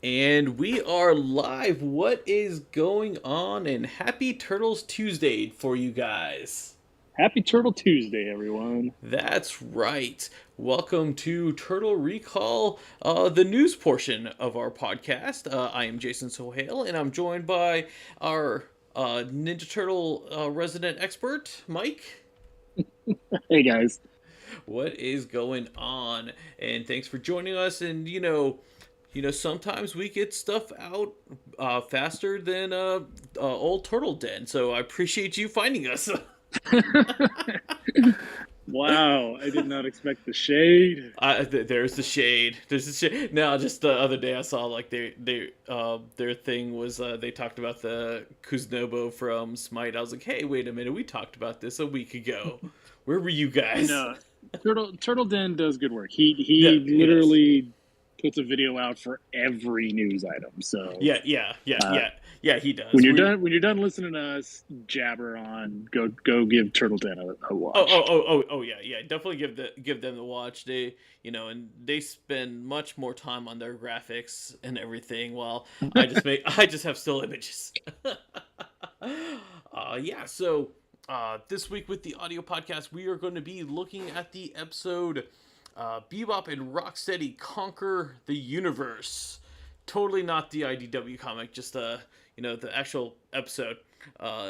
And we are live. What is going on? And happy Turtles Tuesday for you guys. Happy Turtle Tuesday, everyone. That's right. Welcome to Turtle Recall, the news portion of our podcast. I am Jason Sohail, and I'm joined by our Ninja Turtle resident expert, Mike. Hey, guys. What is going on? And thanks for joining us. And sometimes we get stuff out faster than old Turtle Den. So I appreciate you finding us. Wow, I did not expect the shade. There's the shade. There's the shade. Now, just the other day, I saw like their thing was they talked about the Kuznabo from Smite. I was like, hey, wait a minute, we talked about this a week ago. Where were you guys? No, Turtle Den does good work. Yeah, He yes. literally puts a video out for every news item. So uh, Yeah. He does. when you're We done listening to us jabber on, go give Turtle Den a watch. yeah. Definitely give them the watch. And they spend much more time on their graphics and everything. While I just have still images. Yeah. So this week with the audio podcast, we are going to be looking at the episode Bebop and Rocksteady Conquer the Universe. Totally not the IDW comic, just the actual episode.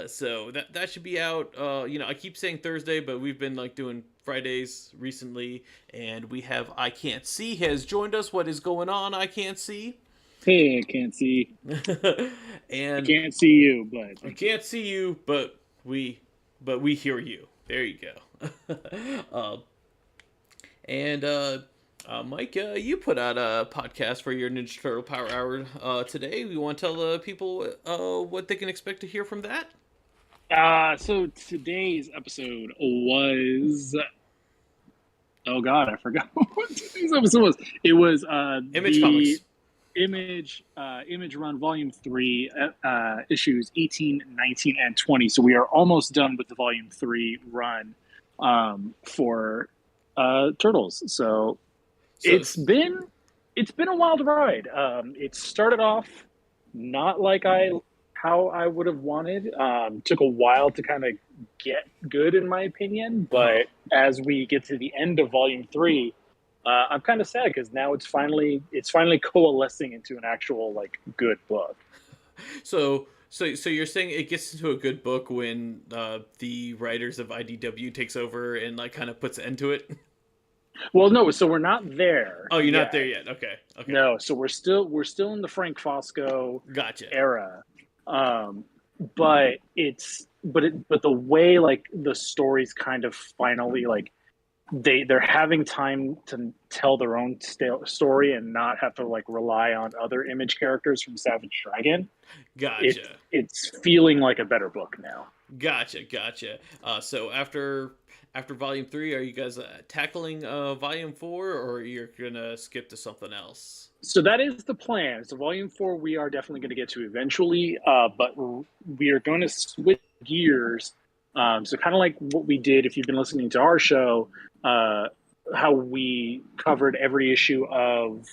So that should be out. I keep saying Thursday, but we've been like doing Fridays recently, and we have I Can't See has joined us. What is going on? I Can't See. Hey, I can't see. I And can't see you, but I thank you. can't see you, but we hear you. There you go. uh, and Mike, you put out a podcast for your Ninja Turtle Power Hour today. We want to tell the people what they can expect to hear from that. So today's episode was, oh God, I forgot what today's episode was. It was Image the Comics. Image Run Volume 3, issues 18, 19, and 20. So we are almost done with the Volume 3 run for Turtles. So So it's been a wild ride. It started off not like I how I would have wanted. Took a while to kind of get good, in my opinion. uh-huh. But as we get to the end of Volume 3, I'm kind of sad because now it's finally coalescing into an actual like good book. So you're saying it gets into a good book when the writers of IDW takes over and like kind of puts an end to it. Well, no, so we're not there Oh, you're not there yet. yet. Okay. Okay. No, so we're still in the Frank Fosco Gotcha. era. Um, but the way like the stories kind of finally like they're having time to tell their own story and not have to like rely on other image characters from Savage Dragon. Gotcha. It's feeling like a better book now. Gotcha. So after volume 3, are you guys tackling volume 4, or you're gonna skip to something else? So that is the plan. So volume 4 we are definitely going to get to eventually, but we are going to switch gears. So kind of like what we did if you've been listening to our show, uh, how we covered every issue of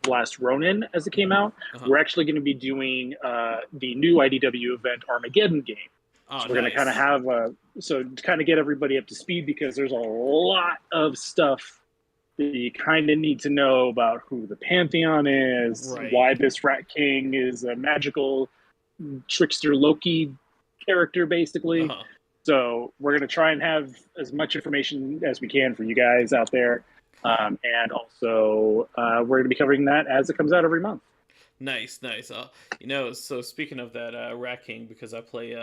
Last Ronin as it came out. Uh-huh. We're actually going to be doing the new IDW event Armageddon game. Oh, So we're going to kind of nice. have so to kind of get everybody up to speed because there's a lot of stuff that you kind of need to know about who the Pantheon is, Right. why this Rat King is a magical trickster Loki character, basically. Uh-huh. So we're going to try and have as much information as we can for you guys out there. And also, we're going to be covering that as it comes out every month. Nice. So speaking of that, Rat King, because I play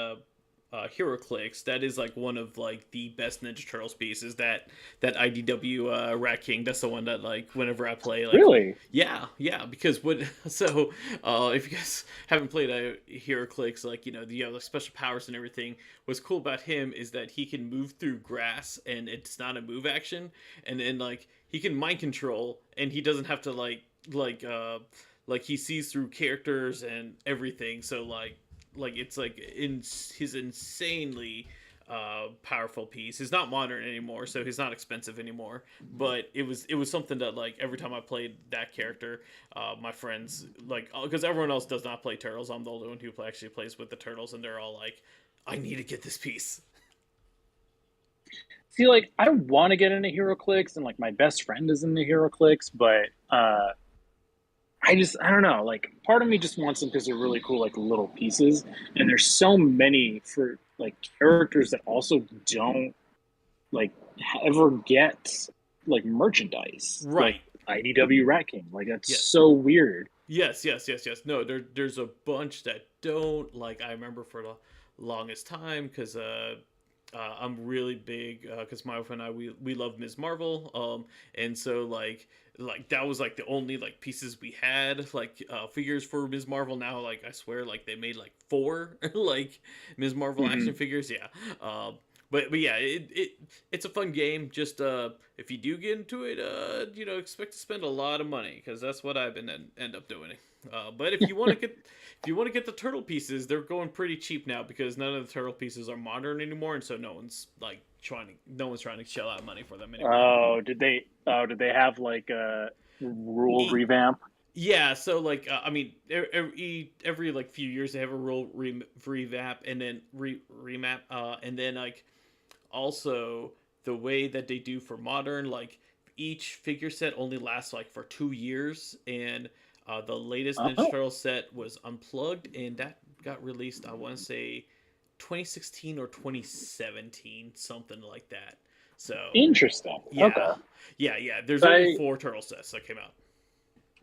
Hero Clicks, that is like one of like the best Ninja Turtles pieces. That IDW Rat King. That's the one that like whenever I play, like Really? yeah. Because what so if you guys haven't played Hero Clicks, like the like special powers and everything. What's cool about him is that he can move through grass and it's not a move action, and then like he can mind control and he doesn't have to like he sees through characters and everything. So like it's like in his insanely powerful piece. He's not modern anymore, so he's not expensive anymore. But it was something that like every time I played that character, my friends like because everyone else does not play turtles. I'm the only one who actually plays with the turtles, and they're all like, "I need to get this piece." See, like, I don't want to get into HeroClix, and like my best friend is in the HeroClix, but I don't know. Like, part of me just wants them because they're really cool, like little pieces, and there's so many for like characters that also don't like ever get like merchandise, like Right. IDW Rat King. Like, that's Yes. so weird. Yes. No, there's a bunch that don't. Like I remember for the longest time because I'm really big because my wife and I we love Ms. Marvel, and so like that was like the only like pieces we had like figures for Ms. Marvel. Now like I swear like they made like four like Ms. Marvel action Hmm. figures. Yeah, but yeah, it's a fun game. Just if you do get into it, expect to spend a lot of money because that's what I've been end up doing. But if you want to get the turtle pieces, they're going pretty cheap now because none of the turtle pieces are modern anymore, and so no one's trying to shell out money for them anymore. Oh, did they? Oh, did they have like a rule E- revamp? yeah, so like I mean, every like few years they have a rule revamp and then remap, and then like also the way that they do for modern, like each figure set only lasts like for 2 years, and the latest Ninja Oh, Turtle set was unplugged, and that got released. I want to say 2016 or 2017, something like that. So interesting. Okay. yeah, yeah. There's only I four turtle sets that came out.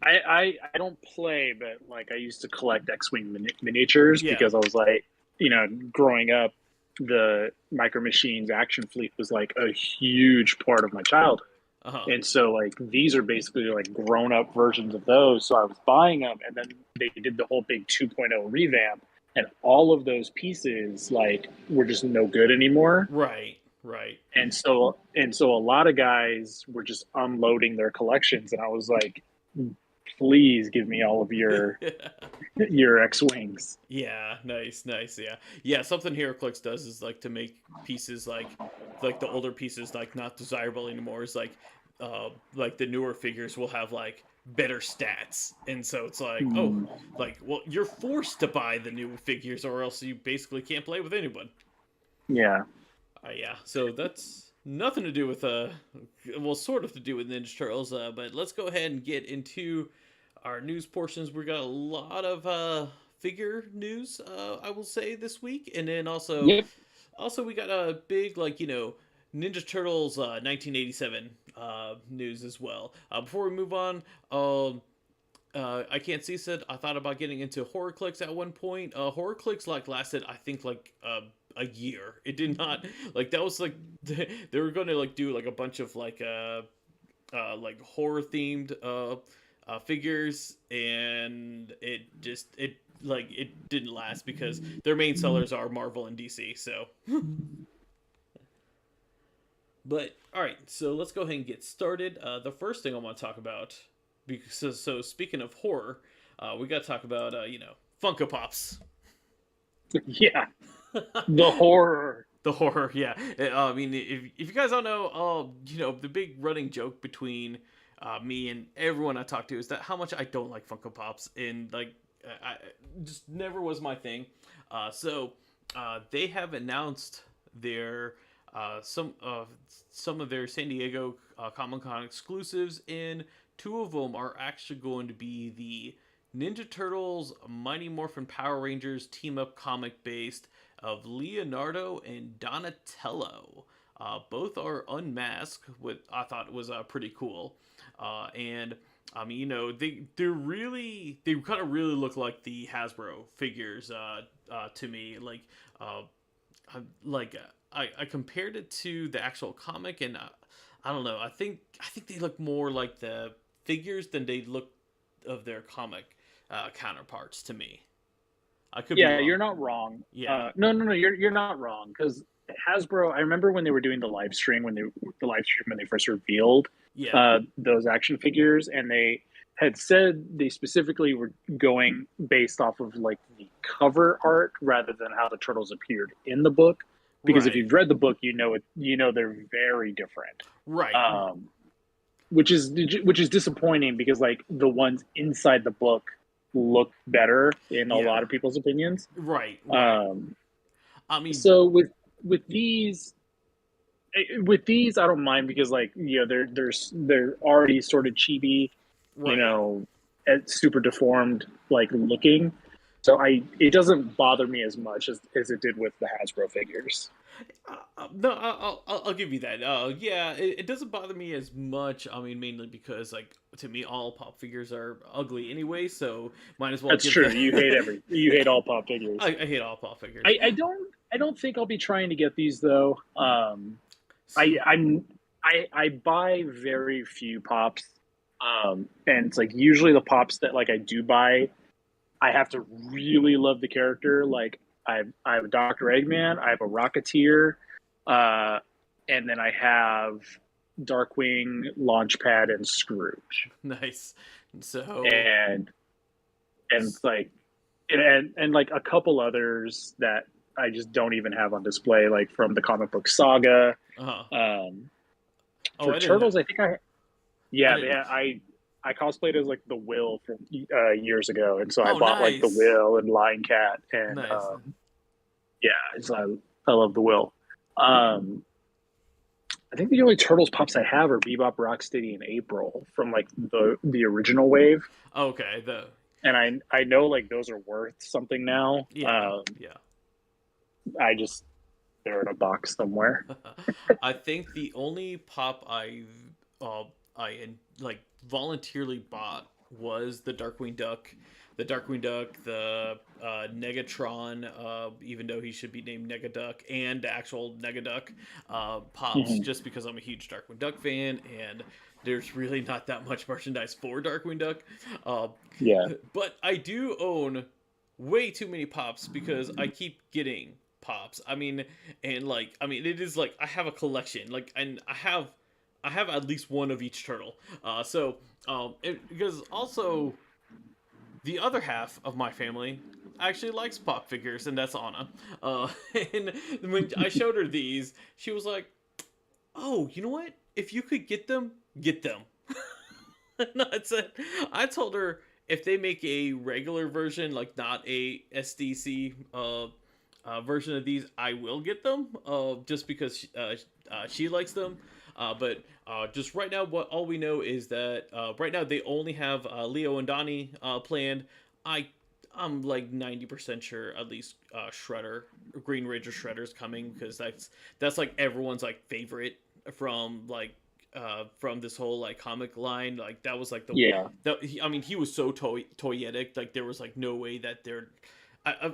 I don't play, but like I used to collect X-wing miniatures Yeah. because I was like, growing up, the Micro Machines action fleet was like a huge part of my childhood. Uh huh. And so like these are basically like grown up versions of those. So I was buying them, and then they did the whole big 2.0 revamp, and all of those pieces like were just no good anymore. Right. Right. And so a lot of guys were just unloading their collections, and I was like, please give me all of your X Wings. Yeah, nice, yeah. Yeah, something HeroClix does is like to make pieces like the older pieces like not desirable anymore is like the newer figures will have like better stats. And so it's like, oh, Hmm. like well, you're forced to buy the new figures or else you basically can't play with anyone. Yeah. Yeah. So that's nothing to do with well sort of to do with Ninja Turtles, but let's go ahead and get into our news portions. We got a lot of figure news, I will say this week, and then Yep. also we got a big like Ninja Turtles 1987 news as well. Before we move on, I can't see said I thought about getting into horror clicks at one point. Horror clicks like lasted I think like a year. It did not like that was like they were going to like do like a bunch of like horror themed figures, and it didn't last because their main sellers are Marvel and DC. So, but all right, so let's go ahead and get started. The first thing I want to talk about, because so speaking of horror, we got to talk about Funko Pops. Yeah. The horror. The horror, yeah. I mean, if you guys don't know, the big running joke between me and everyone I talk to is that how much I don't like Funko Pops, and like I just never was my thing. So they have announced their some of their San Diego Comic Con exclusives, and two of them are actually going to be the Ninja Turtles Mighty Morphin Power Rangers team up comic based of Leonardo and Donatello. Both are unmasked, what I thought was pretty cool. And I mean, they kind of really look like the Hasbro figures to me. Uh, like I compared it to the actual comic, and I don't know. I think they look more like the figures than they look of their comic counterparts to me. I could be Yeah, wrong. you're not wrong. Yeah. No, you're not wrong because Hasbro. I remember when they were doing the live stream when they first revealed Yeah. those action figures, and they had said they specifically were going based off of like the cover art rather than how the turtles appeared in the book. because if Right. you've read the book, they're very different. Right. Um, which is disappointing because like the ones inside the book look better in a Yeah. lot of people's opinions. Right. Right. Um, I mean, so with these with these I don't mind because like they're already sort of chibi, you right. know, super deformed like looking. So it doesn't bother me as much as it did with the Hasbro figures. No, I'll give you that. Yeah, it doesn't bother me as much. I mean, mainly because like to me, all pop figures are ugly anyway, so might as well That's give true. the. You hate all pop figures. I hate all pop figures. I don't think I'll be trying to get these though. I See, I'm I buy very few pops, and it's like usually the pops that like I do buy, I have to really love the character. Like I have a Doctor Eggman, I have a Rocketeer, uh, and then I have Darkwing, Launchpad, and Scrooge, nice. So, and it's like and like a couple others that I just don't even have on display, like from the comic book saga. uh, Um, oh, for I didn't know. Turtles, I think I yeah, didn't. I cosplayed as like the Will from years ago, and so I Oh, bought like the nice, Will and Lion Cat, and nice. yeah, so I love the Will. Um, I think the only Turtles pops I have are Bebop, Rocksteady, and April from like the original wave, Okay, and I know like those are worth something now. yeah, yeah. I just they're in a box somewhere. I think the only pop uh, like voluntarily bought was the Darkwing Duck, the Negatron, even though he should be named Negaduck, and the actual Negaduck pops, Mhm. just because I'm a huge Darkwing Duck fan, and there's really not that much merchandise for Darkwing Duck. Uh, Yeah. but I do own way too many pops because I keep getting pops. I mean, and like, I mean, it is like I have a collection, like, and I have at least one of each turtle. Because also the other half of my family actually likes pop figures, and that's Anna. And when I showed her these, she was like, "Oh, you know what? If you could get them, get them." No, I told her if they make a regular version, like not a SDC version of these, I will get them. Just because she likes them. But just right now, what all we know is that right now they only have Leo and Donnie planned. I I'm like 90% sure at least Shredder, Green Ranger Shredder's coming because that's like everyone's like favorite from like from this whole like comic line. Like that was like Yeah. I mean he was so toyetic, like there was like no way that they're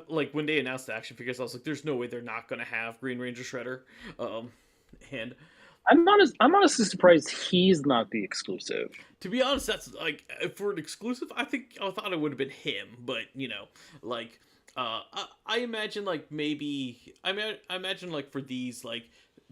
like when they announced the action figures, I was like, "There's no way they're not gonna have Green Ranger Shredder," and I'm honestly surprised he's not the exclusive. to be honest, that's like for an exclusive. I thought it would have been him, but you know, like I imagine like maybe I imagine like for these like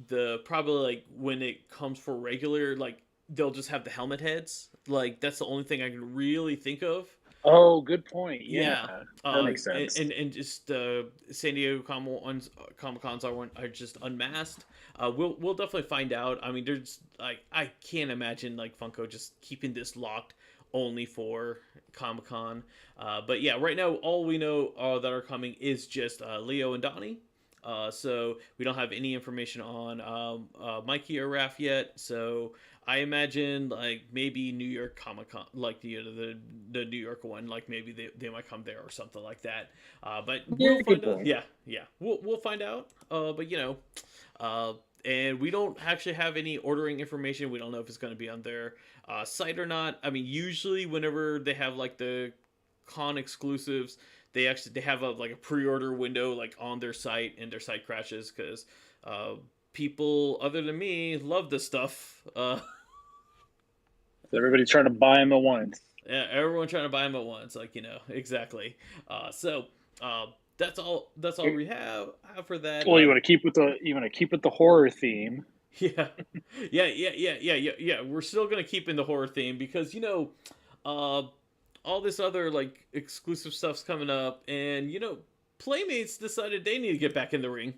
the probably like when it comes for regular like they'll just have the helmet heads. Like that's the only thing I can really think of. Oh, good point. Yeah, Yeah. that makes sense. And just San Diego Comic Cons are just unmasked. We'll definitely find out. I mean, there's like I can't imagine like Funko just keeping this locked only for Comic Con. But yeah, right now all we know that are coming is just Leo and Donnie. So we don't have any information on Mikey or Raph yet. So I imagine like maybe New York Comic Con, like the New York one, like maybe they might come there or something like that. But Yeah, we'll good find out. point. Yeah, we'll find out. But you know, and we don't actually have any ordering information. We don't know if it's going to be on their site or not. I mean, usually whenever they have like the con exclusives, they have a like a pre-order window like on their site, and their site crashes because people other than me love this stuff. Everybody's trying to buy him at once. Yeah, everyone trying to buy them at once, like you know exactly. So that's all we have for that. Well, you want to keep with the horror theme. Yeah, yeah. We're still gonna keep in the horror theme because you know, uh, all this other like exclusive stuff's coming up, and you know, Playmates decided they need to get back in the ring.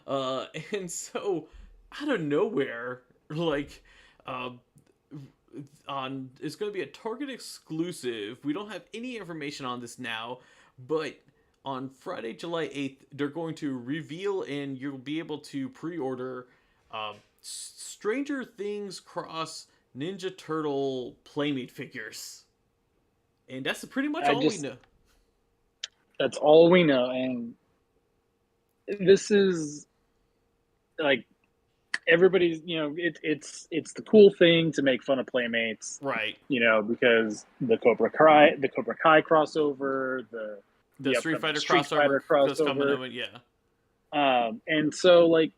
And so out of nowhere, like, uh, on it's going to be a Target exclusive. We don't have any information on this now, but on Friday, July 8th, they're going to reveal and you'll be able to pre-order Stranger Things cross Ninja Turtle Playmate figures. And that's pretty much I all we just know. That's all we know, and this is like everybody's. It's the cool thing to make fun of Playmates. Right. Because the Cobra Kai crossover, The the Street upcoming Fighter Street crossover Fighter that's coming crossover, out, yeah. and so like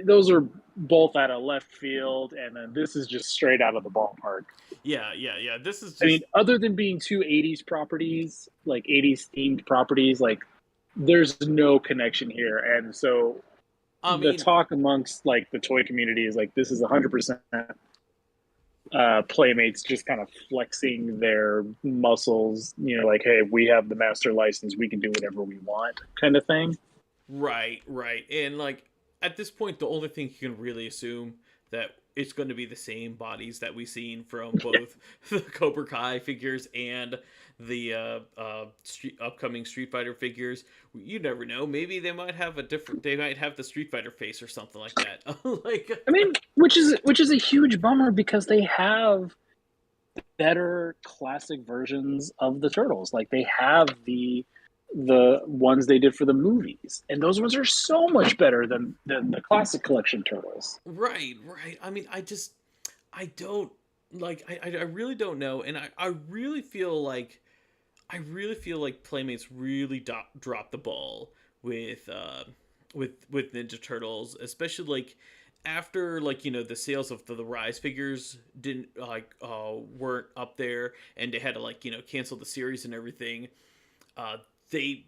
those are both out of left field, and then this is just straight out of the ballpark. Yeah. This is I mean, just other than being two '80s properties, like '80s themed properties, like there's no connection here, and so I the mean, talk amongst like the toy community is like this is 100% Playmates just kind of flexing their muscles, like, hey, we have the master license, we can do whatever we want, kind of thing. right. And like at this point the only thing you can really assume that it's going to be the same bodies that we've seen from both the Cobra Kai figures and the upcoming Street Fighter figures. You never know. Maybe they might have They might have the Street Fighter face or something like that. Like, I mean, which is a huge bummer because they have better classic versions of the turtles. Like they have the ones they did for the movies, and those ones are so much better than the classic collection turtles. right. I mean, I don't like. I really don't know, and I really feel like Playmates really dropped the ball with with Ninja Turtles, especially like after like the sales of the Rise figures didn't weren't up there, and they had to like cancel the series and everything. They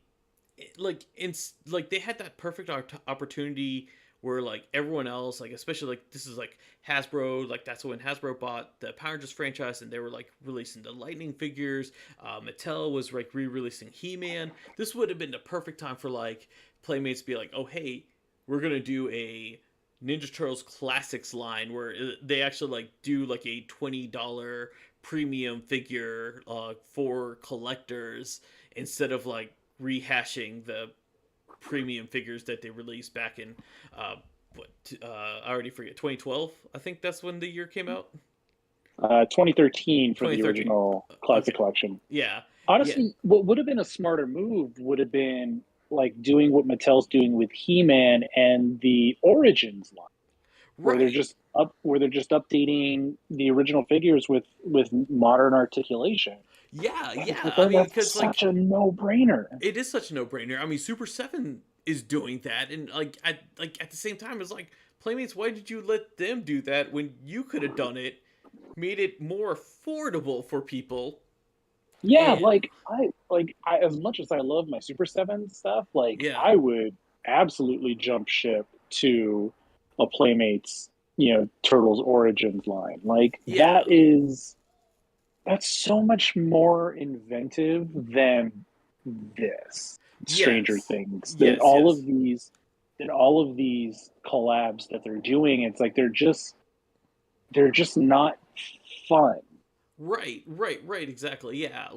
they had that perfect opportunity where like everyone else, like especially like this is like Hasbro, like that's when Hasbro bought the Power Rangers franchise and they were like releasing the Lightning figures. Mattel was like re-releasing He-Man. This would have been the perfect time for like Playmates to be like, oh hey, we're gonna do a Ninja Turtles Classics line where they actually like do like a $20 premium figure for collectors instead of like rehashing the premium figures that they released back in I already forget, 2012. I think that's when the year came out. 2013 for the 2013. original classic Okay. collection. Yeah. Yeah. Honestly, what would have been a smarter move would have been like doing what Mattel's doing with He-Man and the Origins line, Right. where they're just updating the original figures with modern articulation. I Yeah. feel I like mean, that's because such like a no-brainer. it is such a no-brainer. I mean, Super 7 is doing that, and at the same time it's like, Playmates, why did you let them do that when you could have done it, made it more affordable for people? Yeah, And I as much as I love my Super 7 stuff, like yeah. I would absolutely jump ship to a Playmates, Turtles Origins line. Like Yeah. that's so much more inventive than this Stranger Yes. Things. Yes. That all of these collabs that they're doing, it's like they're just not fun. Right, exactly. Yeah,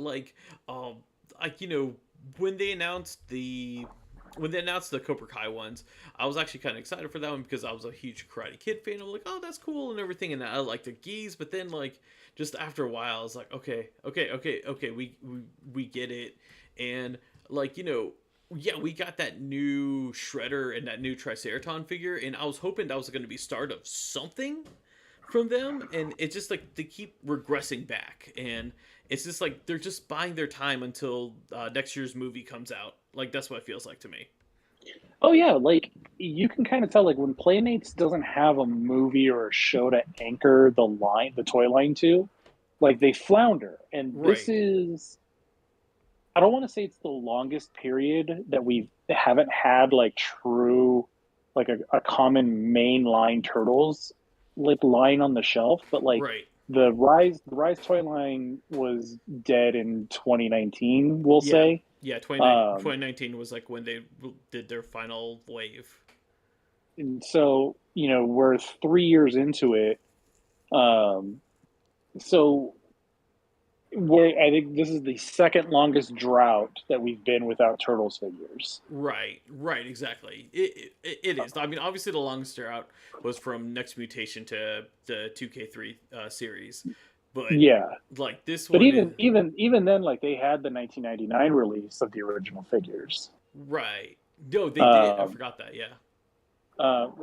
um, like when they announced the Cobra Kai ones, I was actually kind of excited for that one because I was a huge Karate Kid fan. I'm like, oh, that's cool and everything, and I like the geese. But then like just after a while, I was like, okay, we get it, and like yeah, we got that new Shredder and that new Triceraton figure, and I was hoping that was going to be start of something from them, and it's just like they keep regressing back, and it's just like they're just buying their time until next year's movie comes out. Like that's what it feels like to me. Oh yeah, like you can kind of tell like when Playmates doesn't have a movie or a show to anchor the toy line to, like they flounder. And this Right. is I don't want to say it's the longest period that we haven't had like true like a common mainline turtles like line on the shelf, but like Right. the Rise toy line was dead in 2019, we'll Yeah. say. Yeah. Um 2019 was like when they did their final wave. and so we're 3 years into it. Um, so I think this is the second longest drought that we've been without Turtles figures. Right, exactly. It is. I mean, obviously, the longest drought was from Next Mutation to the 2K3 series, but Yeah, like this but one is even then, like they had the 1999 release of the original figures. right. No, they did. I Um, forgot that. Yeah.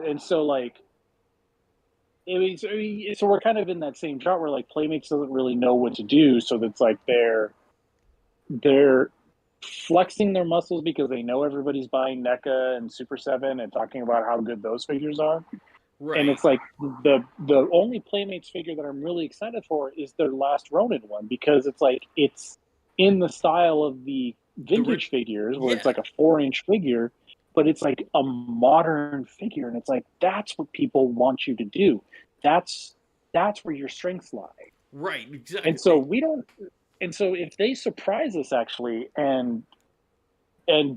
and so like so we're kind of in that same drought where like Playmates doesn't really know what to do, so that's like they're flexing their muscles because they know everybody's buying NECA and Super 7 and talking about how good those figures are. And Right. it's like the only Playmates figure that I'm really excited for is their last Ronin one, because it's like it's in the style of the The ri- vintage figures where it's yeah. like a 4-inch figure, but it's like a modern figure, and it's like that's what people want you to do. That's that's where your strengths lie. Right. And so Exactly. we don't. And so if they surprise us actually and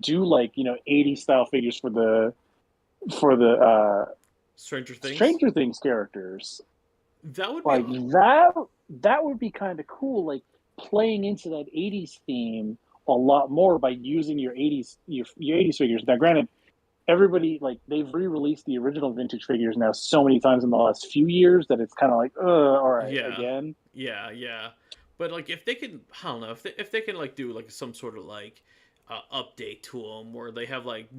do like 80 style figures for the Stranger Things. Stranger Things characters, That would be. like that would be kind of cool, like playing into that 80s theme a lot more by using your 80s figures. Now granted, everybody, like, they've re-released the original vintage figures now so many times in the last few years that it's kind of like, all right, Yeah. again. Yeah. But like, if they can, I don't know, if they can like do like some sort of like update to them where they have like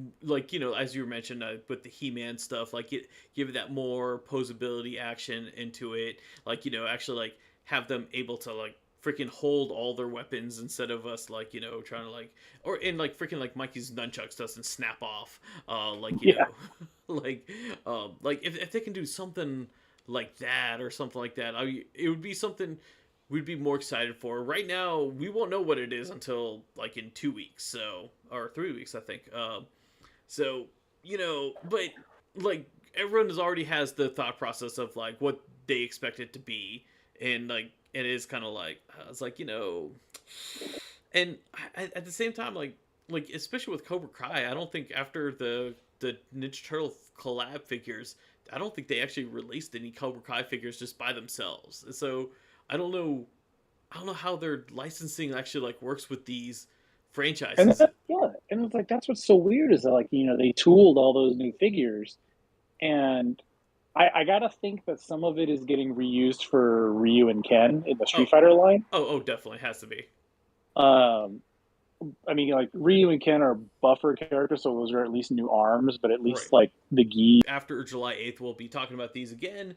as you mentioned with the He-Man stuff, like give it that more posability action into it, like actually like have them able to like freaking hold all their weapons instead of us like trying to like or in like freaking like Mikey's nunchucks doesn't snap off like Yeah. like if they can do something like that or something like that, it would be something we'd be more excited for. Right now, we won't know what it is until like in 2 weeks, so or 3 weeks, I think. So but like everyone already has the thought process of like what they expect it to be, and like it is kind of like it's like and at the same time, like especially with Cobra Kai, I don't think after the Ninja Turtle collab figures, I don't think they actually released any Cobra Kai figures just by themselves. So I don't know. I don't know how their licensing actually like works with these And franchises. that, yeah, and it's like that's what's so weird is that, like, they tooled all those new figures, and I gotta think that some of it is getting reused for Ryu and Ken in the Oh, Street Fighter line. definitely has to be. Um, I mean, like, Ryu and Ken are buffer characters, so those are at least new arms, but at Right. least like the gi. After July 8th, we'll be talking about these again.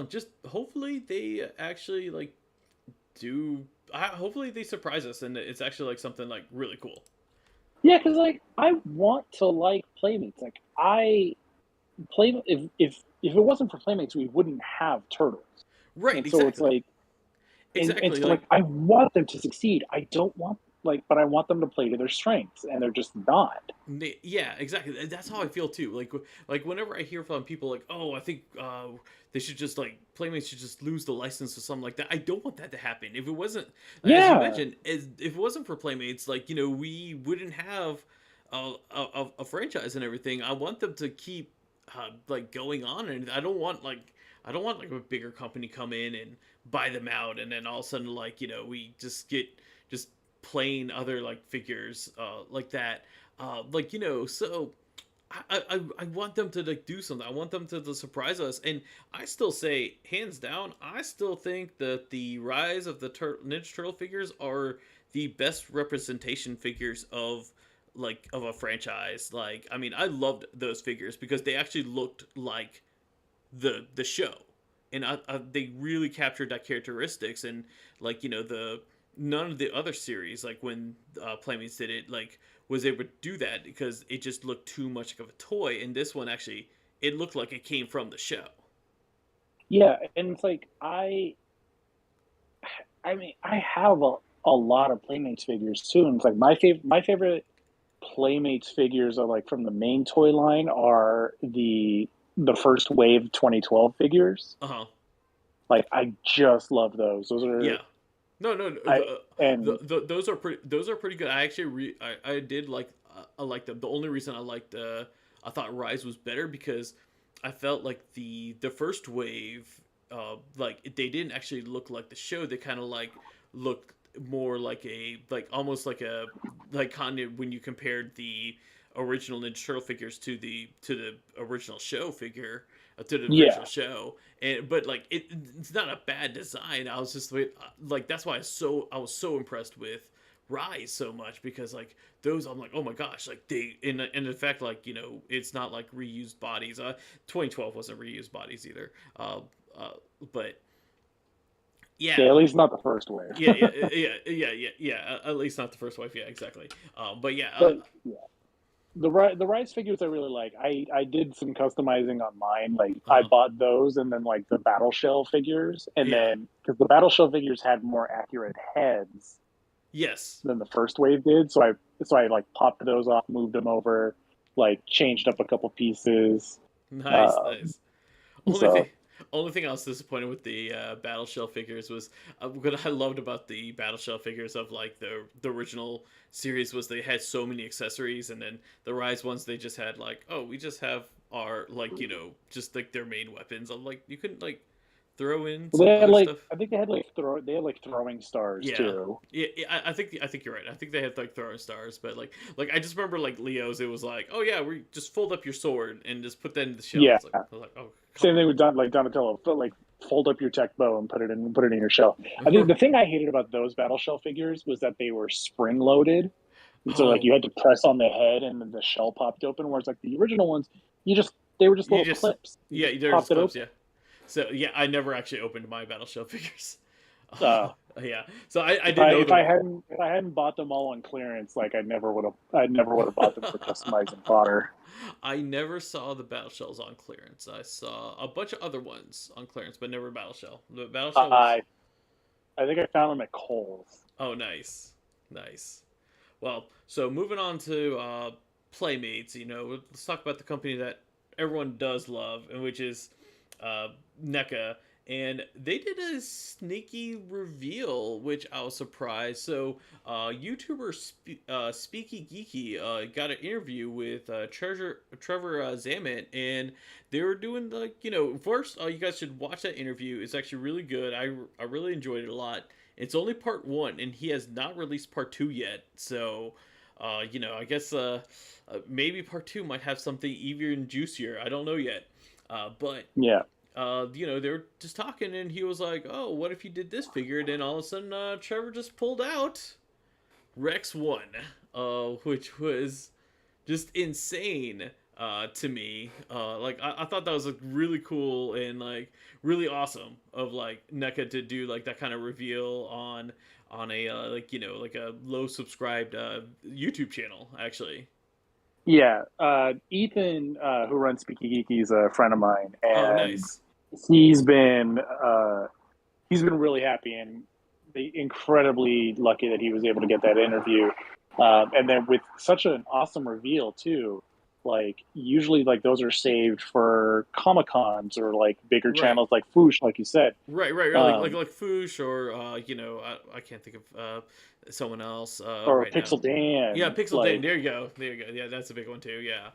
Just hopefully they actually like do. Hopefully they surprise us and it's actually like something like really cool. Yeah, because like I want to like Playmates. Like I play if it wasn't for Playmates, we wouldn't have Turtles. Right. And so it's Exactly. like, and Exactly. so like I want them to succeed. I don't want, like, but I want them to play to their strengths, and they're just not. Yeah, exactly. That's how I feel too. Like whenever I hear from people like, "Oh, I think they should just like Playmates should just lose the license or something like that." I don't want that to happen. If it wasn't, as you Yeah, mentioned, if it wasn't for Playmates, like we wouldn't have a franchise and everything. I want them to keep like going on, and I don't want like a bigger company come in and buy them out, and then all of a sudden like we just get just plain other like figures like that like so I want them to like do something. I want them to surprise us, and I still say hands down, I still think that the rise of the Ninja Turtle figures are the best representation figures of like of a franchise. Like I mean, I loved those figures because they actually looked like the show, and they really captured that characteristics, and like the none of the other series like when Playmates did it like was able to do that because it just looked too much of a toy, and this one actually it looked like it came from the show. yeah, and it's like I mean, I have a lot of Playmates figures too, and it's like my favorite Playmates figures are like from the main toy line are the first wave 2012 figures. Uh-huh. Like I just love those. Those are Yeah. No, I and those are pretty good. I actually I did like I like them. The only reason I liked I thought Rise was better because I felt like the first wave, like they didn't actually look like the show. They kind of like looked more like a like almost like kind of when you compared the original Ninja Turtle figures to the original show figure to the Yeah. original show, and but like it's not a bad design. I was just like that's why I was so impressed with Rise so much because like those I'm like oh my gosh like they in fact like you know it's not like reused bodies. 2012 wasn't reused bodies either. Uh, but Yeah, yeah, at least not the first wave. At least not the first wave. Yeah, exactly. But yeah, But yeah, the Rise figures I really like. I did some customizing on mine. Like I uh, bought those, and then like the Battle Shell figures, and yeah, then because the Battle Shell figures had more accurate heads yes, than the first wave did, so I like popped those off, moved them over, like changed up a couple pieces. nice, Um, nice. Only thing, so only thing I was disappointed with the Battle Shell figures was what I loved about the Battle Shell figures of like the original series was they had so many accessories, and then the Rise ones they just had like oh we just have our like you know just like their main weapons. I'm like you couldn't like throw in well, some they had other like stuff. I think they had like throwing stars Yeah. too. Yeah, I think you're right. I think they had like throwing stars, but like I just remember like Leo's. It was like, oh yeah, we just fold up your sword and just put that in the shell. Yeah, I was like oh come same thing with Donatello. Like fold up your tech bow and put it in your shell. I think on. the thing I hated about those Battle Shell figures was that they were spring loaded, and so like Oh you had to press on the head and then the shell popped open. Whereas like the original ones, they were just you little just clips. You yeah, just they're just popped it clips. open. Yeah. So yeah, I never actually opened my Battle Shell figures. Uh, Yeah. So I didn't know the if I hadn't bought them all on clearance, like I never would have bought them for customizing fodder. I never saw the battle shells on clearance. I saw a bunch of other ones on clearance, but never battle shell. The battle shell was I I think I found them at Kohl's. oh nice, nice. Well, so moving on to Playmates, you know, let's talk about the company that everyone does love, and which is uh, NECA. And they did a sneaky reveal, which I was surprised. So, YouTuber Speaky Geeky got an interview with Trevor Zammit, and they were doing like you know first you guys should watch that interview. It's actually really good. I really enjoyed it a lot. It's only part one, and he has not released part two yet. So, you know, I guess maybe part two might have something even juicier. I don't know yet. But Yeah. you know, they were just talking, and he was like, "Oh, what if you did this figure?" And then all of a sudden, Trevor just pulled out Rex-1, which was just insane to me. Like I thought that was like really cool and like really awesome of like NECA to do like that kind of reveal on a like you know like a low subscribed YouTube channel actually. Yeah. Ethan, who runs Speaky Geeky, is a friend of mine, Oh, and nice. he's been uh, he's been really happy and incredibly lucky that he was able to get that interview. And then with such an awesome reveal too, like usually like those are saved for Comic Cons or like bigger Right. channels like Foosh, like you said. Right. Um, Like Foosh or you know I can't think of someone else or right now. Pixel Yeah, Dan, Pixel Dan. like, There you go. There you go. Yeah, that's a big one too. Yeah,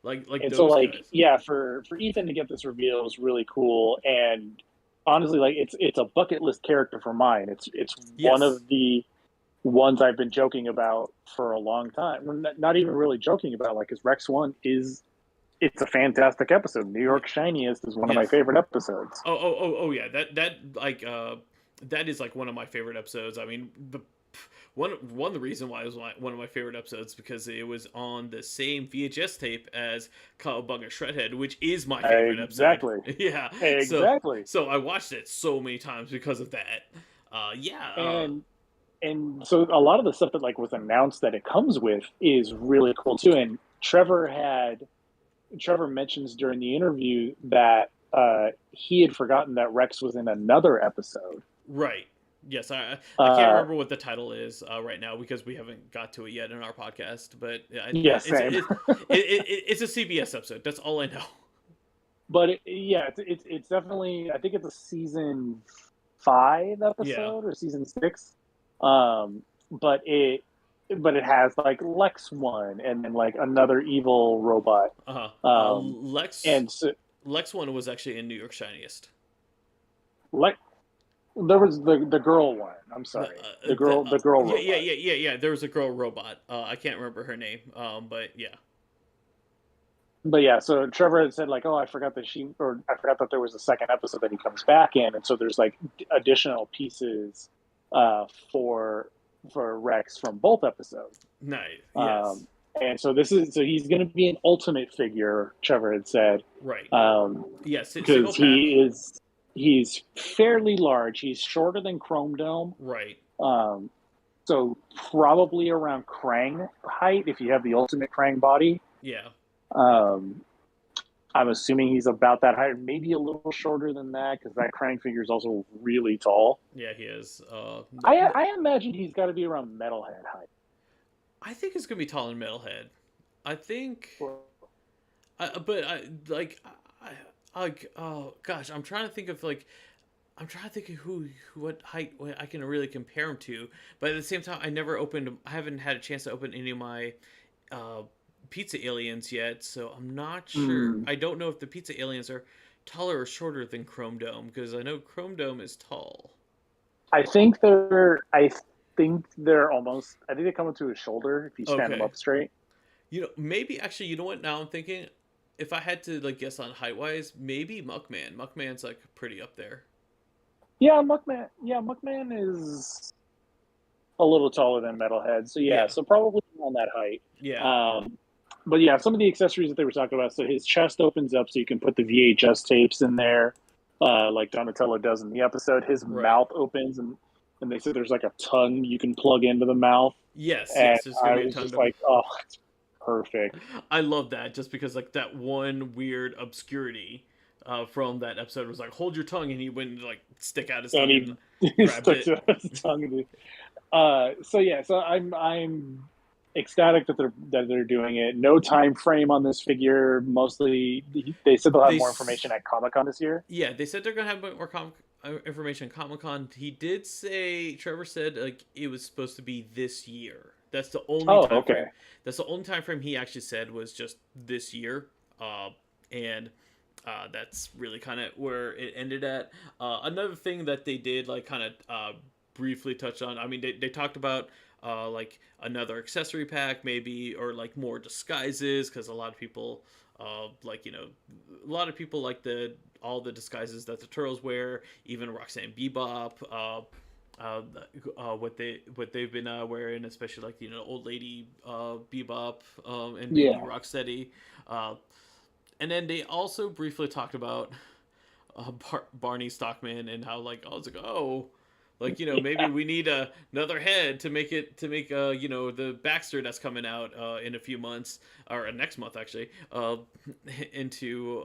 like and so those like guys. yeah, for Ethan to get this reveal was really cool, and honestly, like it's a bucket list character for mine. It's one Yes. of the ones I've been joking about for a long time. Well, not even really joking about, like, because Rex-1 is it's a fantastic episode. New Yeah. York Shiniest is one of my Yes. favorite episodes. Yeah. That like that is like one of my favorite episodes. I mean, the one of the reason why it was one of my favorite episodes because it was on the same VHS tape as Cowabunga Shredhead, which is my favorite episode. Exactly, Yeah. So exactly. so I watched it so many times because of that. Yeah. And so a lot of the stuff that like was announced that it comes with is really cool too. And Trevor mentions during the interview that he had forgotten that Rex was in another episode. Right. Yes, I can't Uh, remember what the title is right now because we haven't got to it yet in our podcast. But yeah, same. it's a CBS episode. That's all I know. But yeah, it's definitely, I think it's a season 5 Yeah. episode or season 6. But but it has like Lex-1 and then like another evil robot. Uh-huh. Um, and so, Lex one was actually in New York Shiniest. Lex, there was the girl one. I'm The, sorry, the girl yeah, robot. There was a girl robot. I can't remember her name. But yeah. But yeah, so Trevor had said like, "Oh, I forgot that or I forgot that there was a second episode that he comes back in," and so there's like additional pieces uh, for Rex from both episodes. Nice. Yes. Um, and so he's going to be an ultimate figure. Trevor had said, Right. um, Yes. Single because pack. he's fairly large. He's shorter than Chrome Dome. Right. Um, so probably around Krang height if you have the ultimate Krang body. Yeah. Um, I'm assuming he's about that height, maybe a little shorter than that, because that Krang figure is also really tall. Yeah, he is. I imagine he's got to be around Metalhead height. I think it's gonna be tall in Metalhead. I think. But I like. Oh gosh, I'm trying to think of like. I'm trying to think of what height I can really compare him to. But at the same time, I haven't had a chance to open any of my uh, pizza aliens yet, so I'm not sure. Mm, I don't know if the pizza aliens are taller or shorter than Chrome Dome because I know Chrome Dome is tall. I think they're. I think they're almost. I think they come up to his shoulder if you stand them Okay. up straight. Maybe actually, you know what? Now I'm thinking, if I had to like guess on height wise, maybe Muckman. Muckman's like pretty up there. Yeah, Muckman. Yeah, Muckman is a little taller than Metalhead. So yeah, Yeah, so probably on that height. yeah, Um, but yeah, some of the accessories that they were talking about. So his chest opens up, so you can put the VHS tapes in there, like Donatello does in the episode. His right. mouth opens, and they said there's like a tongue you can plug into the mouth. Yes, And yes. There's gonna I be a was ton just of. like, oh, it's perfect. I love that just because like that one weird obscurity from that episode was like hold your tongue and he went like stick out his And tongue and he grabbed stuck it. to his tongue. So yeah, so I'm ecstatic that they're doing it. No time frame on this figure. Mostly, they said they'll have They more information at Comic Con this year. Yeah, they said they're gonna have more information at Comic Con. He did say Trevor said like it was supposed to be this year. That's the only Oh, time okay. frame. That's the only time frame he actually said was just this year. And that's really kind of where it ended at. Another thing that they did like kind of briefly touch on. I mean, they talked about like another accessory pack maybe or like more disguises because a lot of people like a lot of people like the all the disguises that the turtles wear, even Roxanne Bebop, uh, what they've been wearing, especially like old lady Bebop and baby Yeah. Rocksteady, and then they also briefly talked about Barney Stockman and how like I was like like maybe Yeah. we need another head to make the Baxter that's coming out in a few months or next month actually into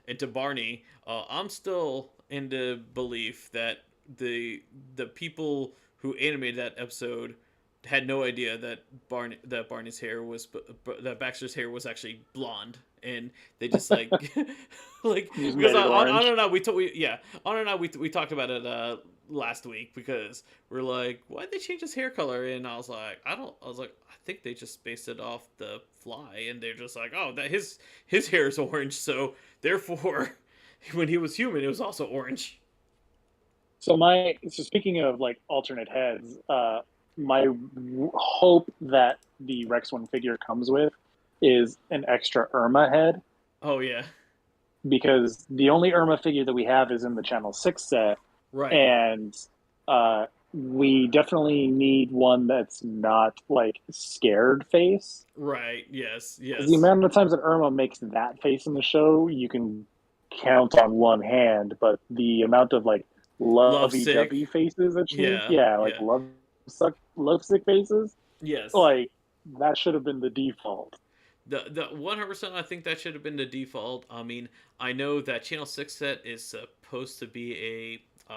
into Barney. I'm still in the belief that the people who animated that episode had no idea that Barney's hair was that Baxter's hair was actually blonde, and they just like like You just because made it on orange. and on on and on we talked about it last week because we're like why'd they change his hair color, and I was like I think they just based it off the fly, and they're just like oh that his hair is orange, so therefore when he was human it was also orange. So speaking of like alternate heads, my hope that the Rex-1 figure comes with is an extra Irma head, Oh yeah, because the only Irma figure that we have is in the Channel 6 set, right, and uh, we definitely need one that's not like scared face. right, yes, Because the yes, amount of times that Irma makes that face in the show, you can count on one hand. But the amount of like love lovey-dovey sick, faces that she, yeah, yeah, like yeah, love sick faces, yes. like that should have been the default. The 100%, I think that should have been the default. I mean, I know that Channel 6 set is supposed to be a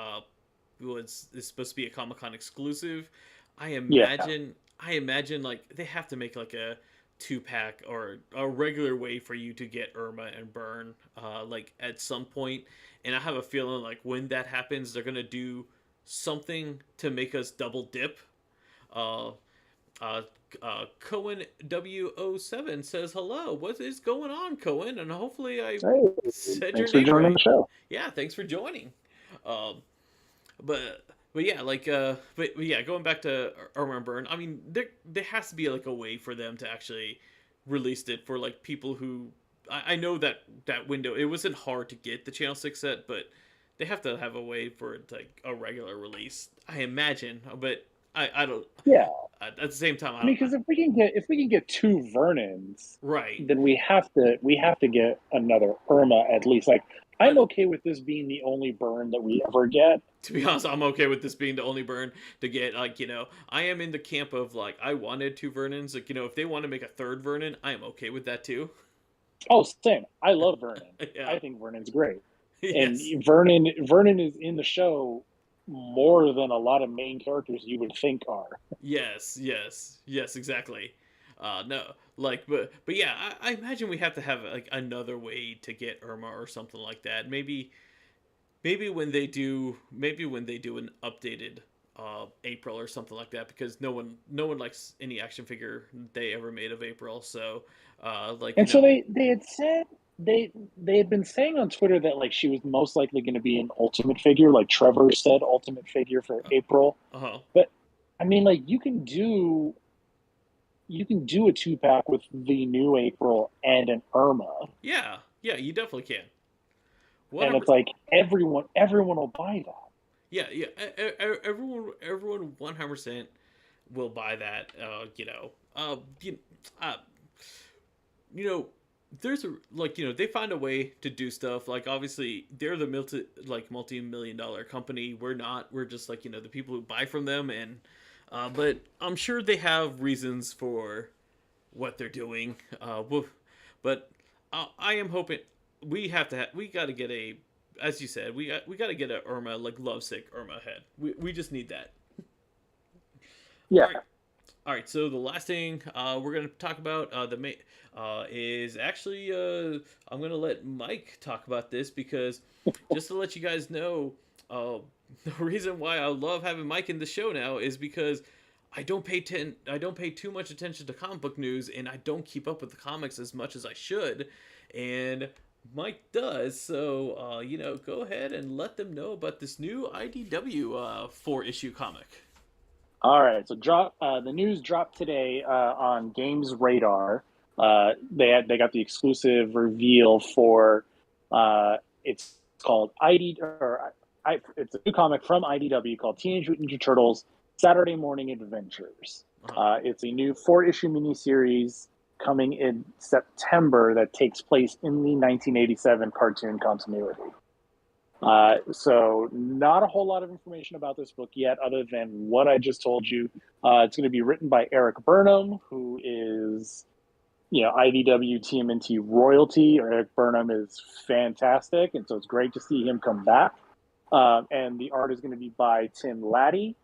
is supposed to be a Comic Con exclusive. Yeah, I imagine like they have to make like a 2 pack or a regular way for you to get Irma and Burn like at some point. And I have a feeling like when that happens, they're gonna do something to make us double dip. Uh, Uh, Cohen W07 says hello. What is going on, Cohen? And hopefully I Hey, said your thanks for name joining the right. show. Yeah, thanks for joining. Um, but yeah, but yeah, going back to Irma and Burn. I mean, there has to be like a way for them to actually release it for like people who I know that that window it wasn't hard to get the Channel 6 set, but they have to have a way for it to, like a regular release. I imagine, but I don't. Yeah, At the same time, I I mean, don't. because if we can get two Vernons, Right. then we have to get another Irma at least. Like, I'm I, okay with this being the only burn that we ever get. to be honest, I'm okay with this being the only burn to get. Like, I am in the camp of like I wanted two Vernons. Like, if they want to make a third Vernon, I am okay with that too. Oh, same. I love Vernon. Yeah. I think Vernon's great, and Yes. Vernon is in the show more than a lot of main characters you would think are. Yes. Yes. Yes. Exactly. No. Like, but yeah, I imagine we have to have like another way to get Irma or something like that. Maybe when they do an updated April or something like that, because no one likes any action figure they ever made of April. So like And so they had said they had been saying on Twitter that like she was most likely going to be an ultimate figure, like Trevor said, ultimate figure for uh April. huh. But I mean, like you can do a 2 pack with the new April and an Irma, Yeah, yeah, you definitely can. and 100. it's like everyone will buy that. Yeah, yeah. Everyone 100% will buy that. Uh, you know, there's a like they find a way to do stuff. Like obviously they're the multi-million dollar company. We're not. We're just like the people who buy from them, and but I'm sure they have reasons for what they're doing. But I am hoping we got to get a, as you said, we got to get a Irma, like lovesick Irma head. We just need that. All Yeah, right. All right, so the last thing we're going to talk about is actually I'm going to let Mike talk about this, because just to let you guys know, uh, the reason why I love having Mike in the show now is because I don't pay too much attention to comic book news, and I don't keep up with the comics as much as I should, and Mike does. So go ahead and let them know about this new IDW 4 issue comic. all right. So the news dropped today on Games Radar. They got the exclusive reveal for it's called it's a new comic from IDW called Teenage Mutant Ninja Turtles Saturday Morning Adventures. Uh-huh. It's a new 4 issue miniseries coming in September that takes place in the 1987 cartoon continuity. So not a whole lot of information about this book yet, other than what I just told you. It's going to be written by Eric Burnham, who is, IDW TMNT royalty. Eric Burnham is fantastic, and so it's great to see him come back. And the art is going to be by Tim Laddie,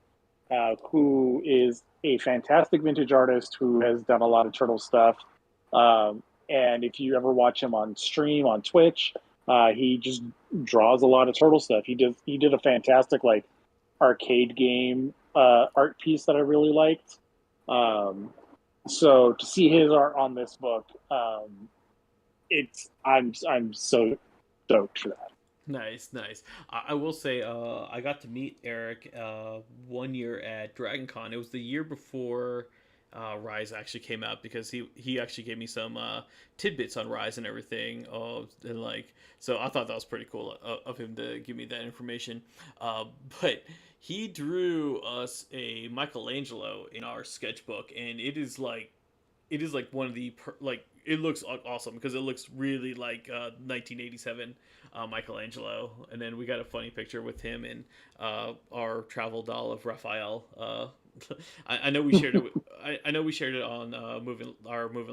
who is a fantastic vintage artist who has done a lot of turtle stuff. And if you ever watch him on stream on Twitch, he just draws a lot of turtle stuff. He did a fantastic like arcade game art piece that I really liked. So to see his art on this book, I'm so stoked for that. Nice, nice. I will say, I got to meet Eric 1 year at Dragon Con. It was the year before Rise actually came out, because he actually gave me some tidbits on Rise and everything. And like, so I thought that was pretty cool of him to give me that information. But he drew us a Michelangelo in our sketchbook, and it is like one of the like it looks awesome, because it looks really like 1987 Michelangelo. And then we got a funny picture with him and our travel doll of Raphael. I know we shared it. I know we shared it on moving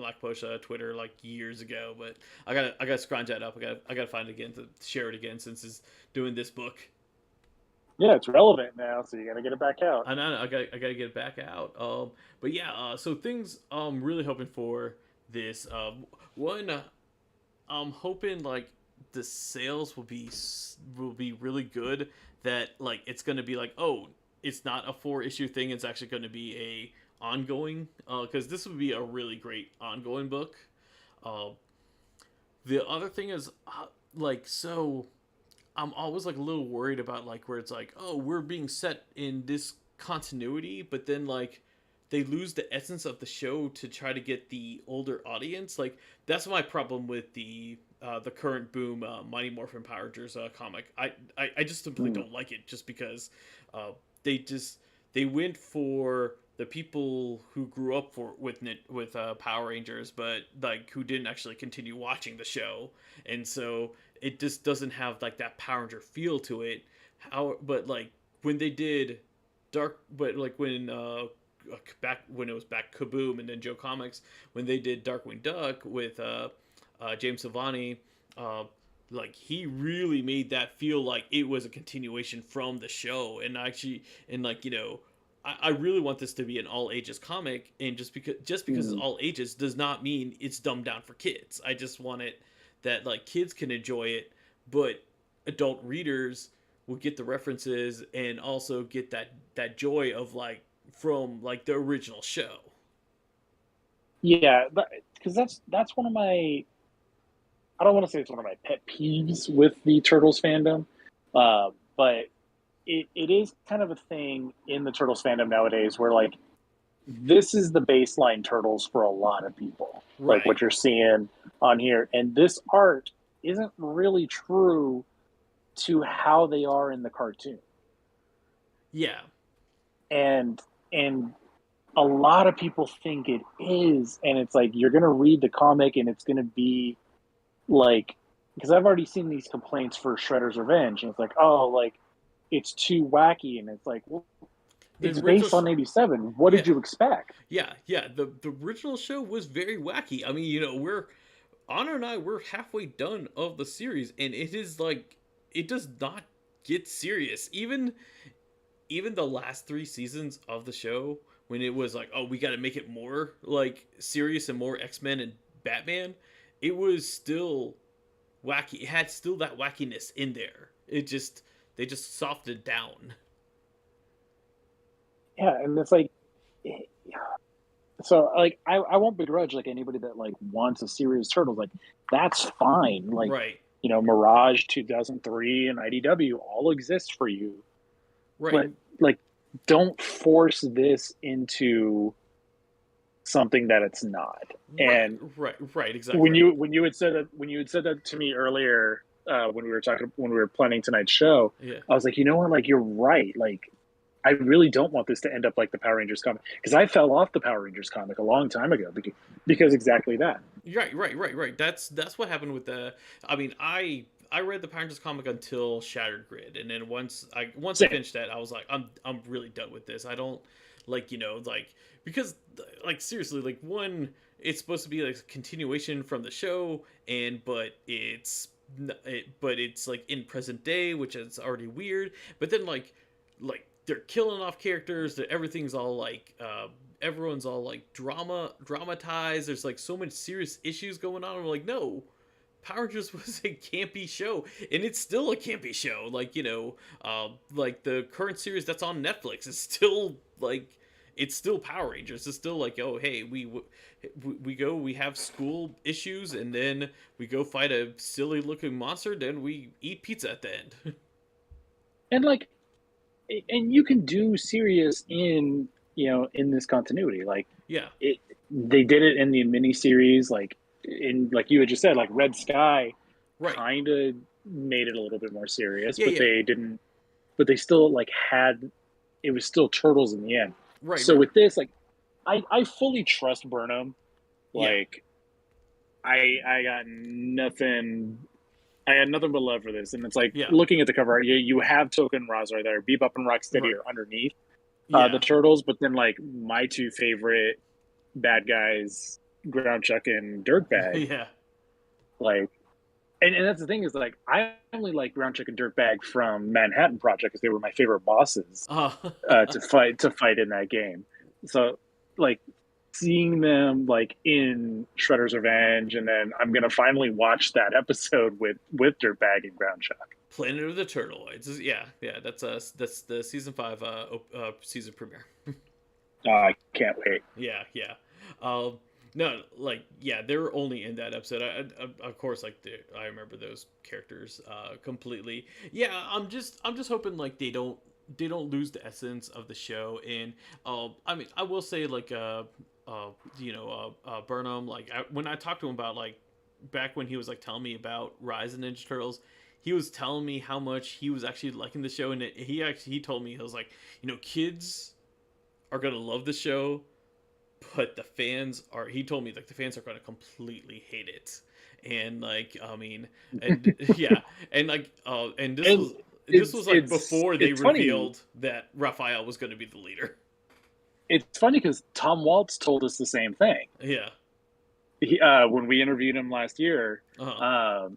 like push Twitter like years ago, but I gotta scrounge that up. I gotta find it again to share it again, since it's doing this book. Yeah, it's relevant now, so you got to get it back out. I know I gotta get it back out. But yeah, so things I'm really hoping for this. One, I'm hoping like the sales will be really good. That like it's gonna be like, oh, it's not a 4 issue thing. It's actually going to be ongoing, because this would be a really great ongoing book. Uh, the other thing is, so I'm always like a little worried about like where it's like, oh, we're being set in this continuity, but then like they lose the essence of the show to try to get the older audience. Like that's my problem with the current boom Mighty Morphin Power Rangers comic. I just simply Mm. don't like it just because uh, they just they went for the people who grew up with Power Rangers, but like who didn't actually continue watching the show, and so it just doesn't have like that Power Ranger feel to it. But like when they did but like when back when it was back Kaboom and then Joe Comics when they did Darkwing Duck with James Silvani, uh, like he really made that feel like it was a continuation from the show, and actually, and like I really want this to be an all ages comic, and just because it's Mm. all ages does not mean it's dumbed down for kids. I just want it that like kids can enjoy it, but adult readers will get the references and also get that joy of like from like the original show. Yeah, because that's one of my, I don't want to say it's one of my pet peeves with the Turtles fandom, but it is kind of a thing in the Turtles fandom nowadays where like this is the baseline Turtles for a lot of people, like Right. what you're seeing on here, and this art isn't really true to how they are in the cartoon, Yeah. and and a lot of people think it is, and it's like you're gonna read the comic and it's gonna be like, because I've already seen these complaints for Shredder's Revenge, and it's like, oh, like it's too wacky, and it's like, well, The it's original based on '87. What did yeah. you expect? Yeah. The original show was very wacky. I mean, we're Anna and I we're halfway done of the series, and it is like it does not get serious. Even the last 3 seasons of the show, when it was like, oh, we got to make it more like serious and more X-Men and Batman, it was still wacky. It had still that wackiness in there. They just softened it down. Yeah, and it's like, so like I won't begrudge like anybody that like wants a serious Turtles, like that's fine. Like, Right. Mirage 2003 and IDW all exist for you, Right. but like don't force this into something that it's not. Right. And Right. Exactly. Right. when you had said that to me earlier, when we were planning tonight's show, Yeah. I was like, you know what, like you're right. Like I really don't want this to end up like the Power Rangers comic, because I fell off the Power Rangers comic a long time ago because exactly that. Right. That's what happened with the. I mean, I read the Power Rangers comic until Shattered Grid, and then once I Same. finished that, I was like, I'm really done with this. I don't like like because like seriously like one it's supposed to be like a continuation from the show, and but it's like in present day, which is already weird. But then like they're killing off characters. That everything's all like everyone's all like dramatized. There's like so many serious issues going on. I'm like, no, Power Rangers was a campy show, and it's still a campy show. Like like the current series that's on Netflix is still like it's still Power Rangers. It's still like, oh hey, we have school issues, and then we go fight a silly looking monster. Then we eat pizza at the end. And like, and you can do serious in in this continuity. Like Yeah. it, they did it in the miniseries. Like in like you had just said, like Red Sky Right. kind of made it a little bit more serious, Yeah. but Yeah. they didn't. But they still like had, it was still Turtles in the end. Right. So Right. with this, like I fully trust Burnham. Yeah. Like I got nothing. I had nothing but love for this, and it's like Yeah. looking at the cover art. You have Token and Roz right there. Bebop and Rocksteady Right. are underneath the Yeah. Turtles, but then like my two favorite bad guys, Ground Chuck and Dirtbag. Yeah. Like, and that's the thing is like I only like Ground Chuck and Dirtbag from Manhattan Project because they were my favorite bosses Uh, to fight in that game. So like seeing them like in Shredder's Revenge, and then I'm gonna finally watch that episode with Dirtbag and Ground Chuck. Planet of the Turtleoids. Yeah. That's the season 5 season premiere. I can't wait. Yeah, yeah. Um, no, like yeah, they're only in that episode. Of course, like I remember those characters completely. Yeah, I'm just hoping like they don't lose the essence of the show. And I mean, I will say like Burnham, like when I talked to him about like back when he was like telling me about Rise of Ninja Turtles. He was telling me how much he was actually liking the show, and he told me he was like, kids are gonna love the show, but the fans are, he told me like the fans are going to completely hate it. And like I mean, and yeah, and like and this And was this was like before they it's funny. revealed that Raphael was going to be the leader. It's funny because Tom Waltz told us the same thing. Yeah. When we interviewed him last year. Uh-huh.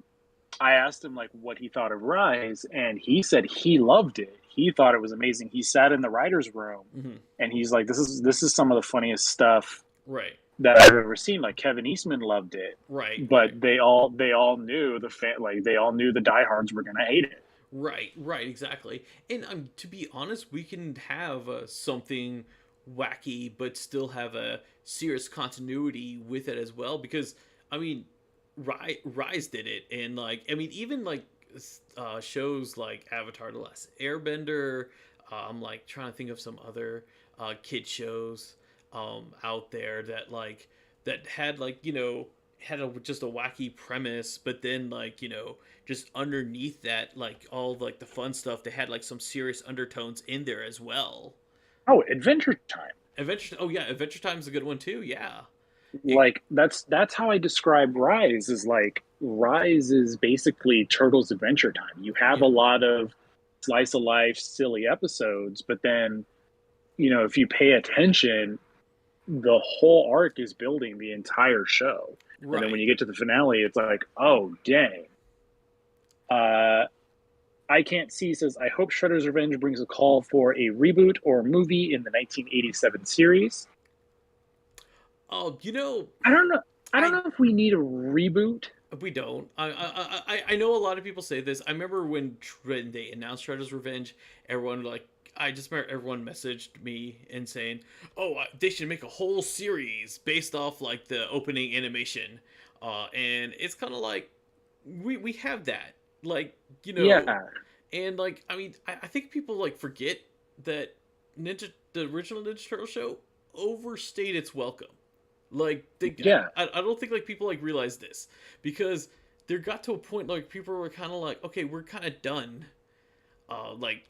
I asked him like what he thought of Rise, and he said he loved it. He thought it was amazing. He sat in the writers' room, Mm-hmm. and he's like, "This is some of the funniest stuff Right. that I've ever seen." Like Kevin Eastman loved it, Right. Right. but they all knew they all knew the diehards were gonna hate it. Right, right, exactly. And to be honest, we can have something wacky, but still have a serious continuity with it as well. Because I mean, Rise did it, and like I mean, even like shows like Avatar: The Last Airbender. I'm like trying to think of some other kid shows out there that that had had just a wacky premise, but then just underneath that, like all like the fun stuff, they had like some serious undertones in there as well. Oh, Adventure Time! Adventure, oh yeah, Adventure Time is a good one too. Yeah, it, Like that's how I describe Rise. Is like Rise is basically Turtles Adventure Time. You have yeah, a lot of slice of life, silly episodes, but then if you pay attention, the whole arc is building the entire show. And then when right. you get to the finale, it's like, oh, dang. Uh, I Can't See says, I hope Shredder's Revenge brings a call for a reboot or movie in the 1987 series. Oh, I don't know. I don't I know if we need a reboot. we don't. I know a lot of people say this. I remember when they announced Shredder's Revenge, everyone like I just remember everyone messaged me and saying, "Oh, they should make a whole series based off like the opening animation." And it's kind of like we have that, like you know, Yeah. and like I mean, I think people like forget that the original Ninja Turtle show overstayed its welcome. Like they, Yeah. I don't think like people like realize this, because there got to a point like people were kind of like, okay, we're kind of done, uh, like,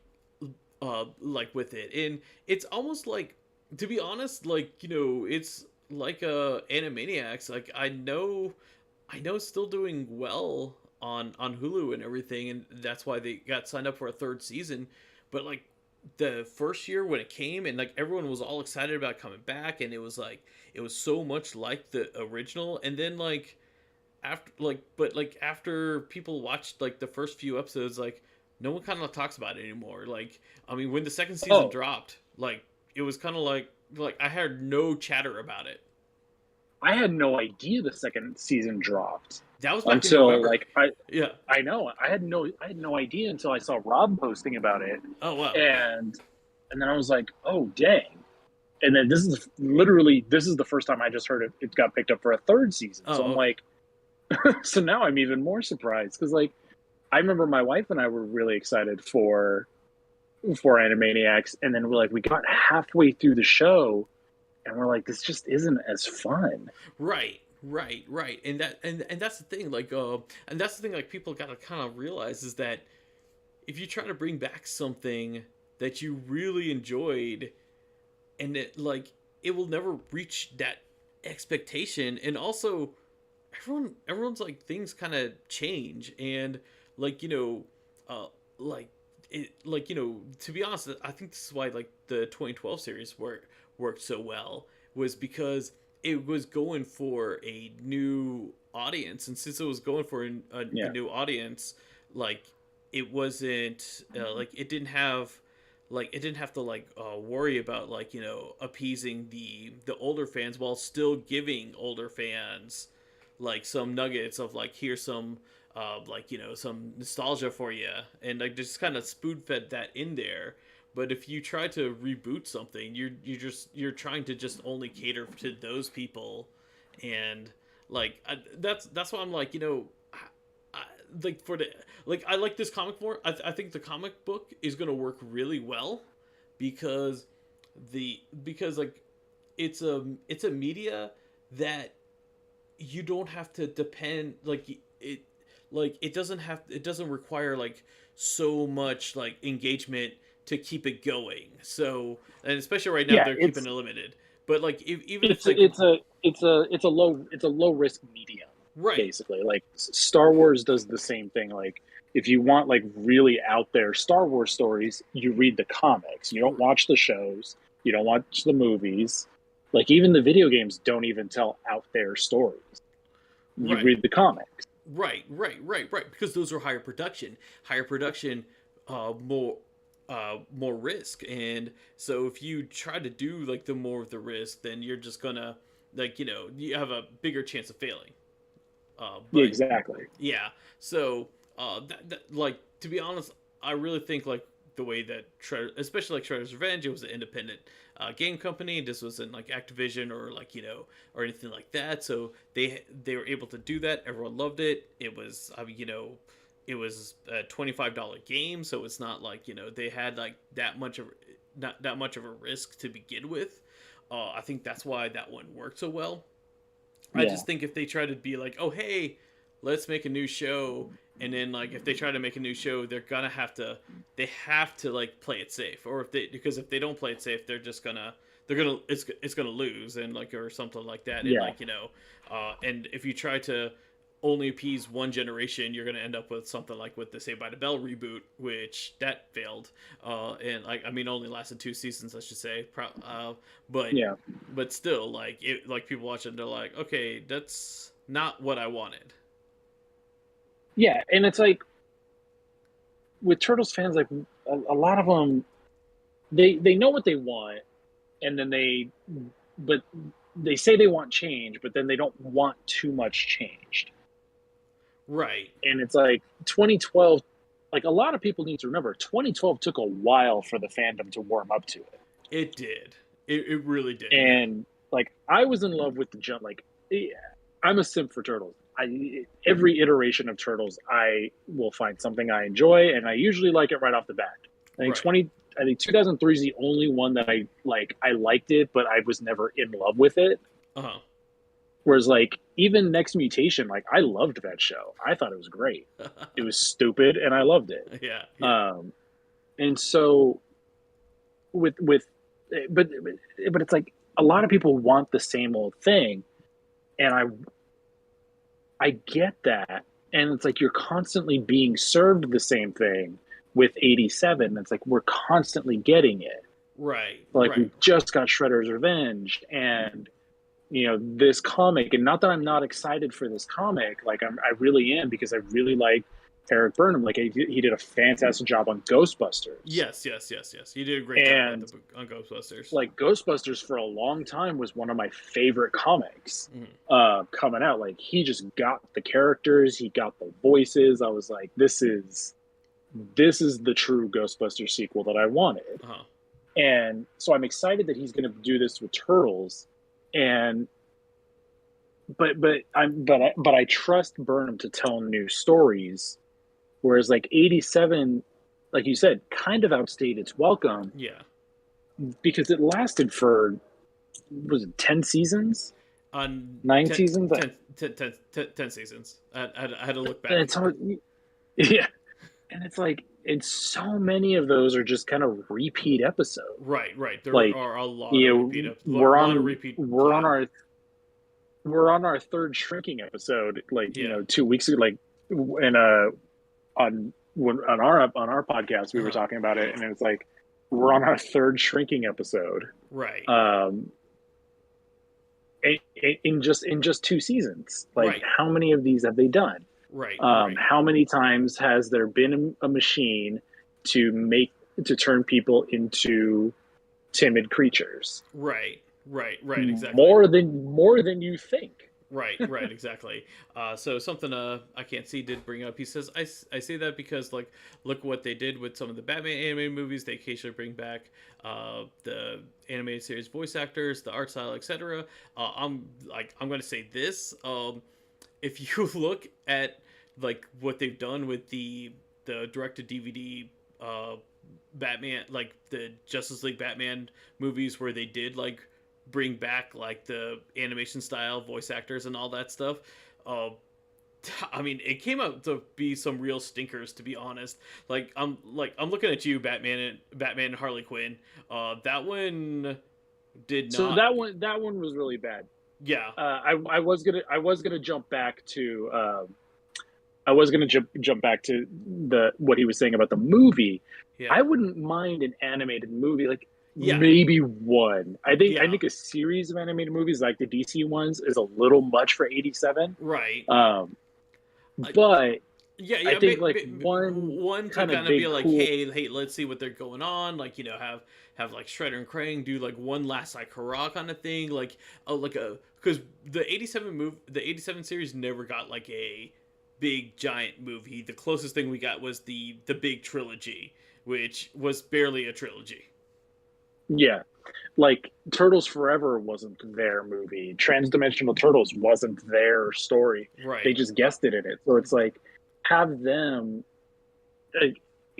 like with it, and it's almost like, to be honest, like it's like Animaniacs. Like I know it's still doing well on Hulu and everything, and that's why they got signed up for a third season. But like the first year when it came, and like everyone was all excited about coming back, and it was like it was so much like the original, and then like after people watched like the first few episodes, like no one kind of talks about it anymore. Like I mean, when the second season Oh, dropped, like it was kind of like I heard no chatter about it. I had no idea the second season dropped That was back in until November. like I Yeah. I know I had no idea until I saw Rob posting about it, Oh wow. and then I was like, oh dang. And then this is the first time I just heard it got picked up for a third season. So Oh I'm okay. like, so now I'm even more surprised because like I remember my wife and I were really excited for Animaniacs, and then we got halfway through the show, and we're like, this just isn't as fun. Right. Right. Right. And that's the thing. Like and that's the thing. Like people gotta kind of realize is that if you try to bring back something that you really enjoyed, and it will never reach that expectation. And also everyone's like things kind of change, and like uh like to be honest, I think this is why like the 2012 series worked so well, was because it was going for a new audience. And since it was going for a Yeah. new audience, like it wasn't like it didn't have to worry about appeasing the older fans, while still giving older fans like some nuggets of like, here's some some nostalgia for you, and like just kind of spoon fed that in there. But if you try to reboot something, you're trying to just only cater to those people, and like that's why I'm like, I, like for the like I like this comic more. I think the comic book is gonna work really well because because like it's a media that you don't have to depend it doesn't require like so much like engagement to keep it going. So, and especially right now Yeah, they're keeping it limited. But like even if it's like it's a low risk medium, right, basically. Like Star Wars does the same thing. Like if you want like really out there Star Wars stories, you read the comics. You don't watch the shows. You don't watch the movies. Like even the video games don't even tell out there stories. You right, read the comics. right, because those are higher production, more more risk. And so if you try to do like the more of the risk, then you're just gonna like you have a bigger chance of failing. Yeah, But exactly. yeah, so like to be honest, I really think like the way that especially like Shredder's Revenge, it was an independent game company. This wasn't like Activision or like or anything like that. So they were able to do that. Everyone loved it. It was I mean it was a $25 game, so it's not like they had like that much of not that much of a risk to begin with. I think that's why that one worked so well. I Yeah. just think if they try to be like, oh hey, let's make a new show, and then like if they try to make a new show, they have to like play it safe, or if they don't play it safe, they're gonna it's gonna lose and like or something like that, and Yeah. like and if you try to only appease one generation, you're gonna end up with something like with the Saved by the Bell reboot, which that failed, and like I mean only lasted 2 seasons, I should say, but Yeah. still like it like people watch it and they're like, okay, that's not what I wanted. Yeah. And it's like with Turtles fans, like a lot of them, they know what they want, and then but they say they want change, but then they don't want too much changed. Right. And it's like 2012, like a lot of people need to remember 2012 took a while for the fandom to warm up to it. It did. It really did. And like I was in love with the jump. Like I'm a simp for Turtles. Every iteration of Turtles, I will find something I enjoy, and I usually like it right off the bat. I think Right. I think 2003 is the only one that I like. I liked it, but I was never in love with it. Uh-huh. Whereas like even Next Mutation, like I loved that show. I thought it was great. It was stupid, and I loved it. Yeah, yeah. Um, and so with but it's like a lot of people want the same old thing, and I get that. And it's like you're constantly being served the same thing with 87. It's like we're constantly getting it. Right. Like Right. we just got Shredder's Revenge, and this comic. And not that I'm not excited for this comic, like I really am, because I really like Eric Burnham. Like he did a fantastic job on Ghostbusters. Yes. You did a great job And on Ghostbusters. like Ghostbusters for a long time was one of my favorite comics coming out. Like he just got the characters, he got the voices. I was like, this is the true Ghostbusters sequel that I wanted. Uh-huh. And so I'm excited that he's going to do this with Turtles. And but I trust Burnham to tell new stories, whereas like 87, like you said, kind of outstayed its welcome Yeah. because it lasted for, was it 10 seasons, On 9 seasons? 10 seasons. I had to look back. And it's hard, yeah. And it's like, and so many of those are just kind of repeat episodes. Right. There Like, are a lot of repeat. We're on our third shrinking episode. Like Yeah. 2 weeks ago, like and on our podcast we were talking about it, and it was like we're on our third shrinking episode. Right. In just 2 seasons. Like Right. how many of these have they done? Right. How many times has there been a machine to turn people into timid creatures? Right. Exactly. More than you think. Right, exactly. So something I can't see did bring up. He says, I say that because like look what they did with some of the Batman animated movies. They occasionally bring back the animated series voice actors, the art style, etc. I'm going to say this. If you look at like what they've done with the direct to DVD Batman, like the Justice League Batman movies, where they did like bring back like the animation style voice actors and all that stuff. Uh, I mean, it came out to be some real stinkers, to be honest. I'm looking at you, Batman and Harley Quinn. That one did So not. that one was really bad. Yeah, I was gonna jump back to I was gonna jump back to the what he was saying about the movie. yeah, I wouldn't mind an animated movie, like yeah, maybe one. I yeah. think a series of animated movies like the DC ones is a little much for '87. Right. Um, I, but Yeah, I yeah. think like one One to kind of kind of be big like, cool. hey, let's see what they're going on. Like, have like Shredder and Krang do like one last like hurrah kind of thing. Like a because the '87 series never got like a big giant movie. The closest thing we got was the big trilogy, which was barely a trilogy. Yeah, like Turtles Forever wasn't their movie. Transdimensional Turtles wasn't their story. They Right. just guessed it in it. So it's like have them uh,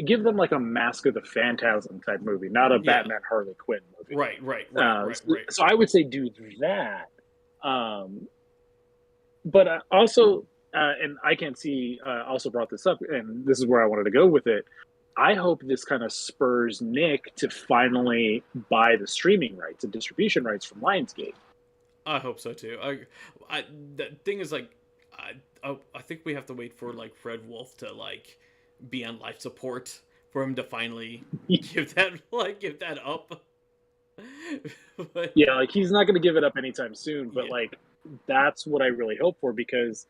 give them like a Mask of the Phantasm type movie, not a Yeah. Batman Harley Quinn movie. So, Right. so I would say do that. Um, but also, and I can't see. Also brought this up, and this is where I wanted to go with it. I hope this kind of spurs Nick to finally buy the streaming rights and distribution rights from Lionsgate. I hope so too. I the thing is like, I think we have to wait for like Fred Wolf to like be on life support for him to finally give that up. But Yeah, like he's not going to give it up anytime soon, but yeah, like that's what I really hope for because